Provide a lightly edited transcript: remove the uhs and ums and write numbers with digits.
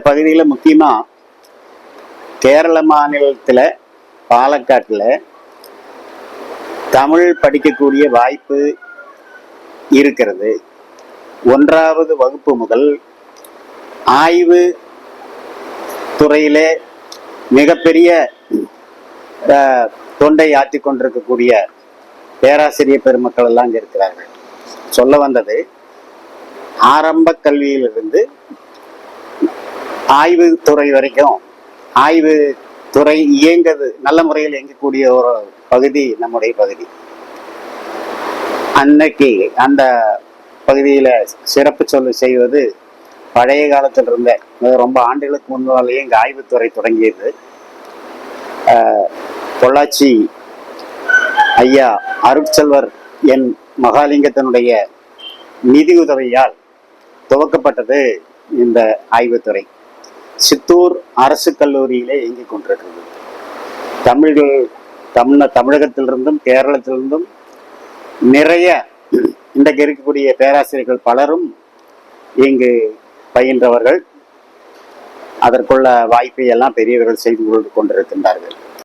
பகுதியில் முக்கியமாக கேரள மாநிலத்தில் பாலக்காட்டில் தமிழ் படிக்கக்கூடிய வாய்ப்பு இருக்கிறது. 1வது வகுப்பு முதல் ஆய்வு துறையிலே மிகப்பெரிய தொண்டை ஆற்றி கொண்டிருக்கக்கூடிய பேராசிரியர் பெருமக்கள் எல்லாம் இங்கே இருக்கிறார்கள். சொல்ல வந்தது, ஆரம்ப கல்வியிலிருந்து ஆய்வு துறை வரைக்கும் ஆய்வு துறை நல்ல முறையில் இயங்கக்கூடிய ஒரு பகுதி நம்முடைய பகுதி. அன்னைக்கு அந்த பகுதியில் சிறப்பு சொல்லு செய்வது பழைய காலத்தில் இருந்த ரொம்ப ஆண்டுகளுக்கு முன்னாலேயே இங்கே ஆய்வுத்துறை தொடங்கியது. பொள்ளாச்சி ஐயா அருட்செல்வர் என் மகாலிங்கத்தினுடைய நிதியுதவியால் துவக்கப்பட்டது இந்த ஆய்வுத்துறை. சித்தூர் அரசு கல்லூரியிலே இயங்கிக் கொண்டிருக்கிறது. தமிழகத்திலிருந்தும் கேரளத்திலிருந்தும் நிறைய இன்றைக்கு இருக்கக்கூடிய பேராசிரியர்கள் பலரும் இங்கு பயின்றவர்கள். அதற்குள்ள வாய்ப்பை எல்லாம் பெரியவர்கள் செய்து கொண்டிருக்கின்றார்கள்.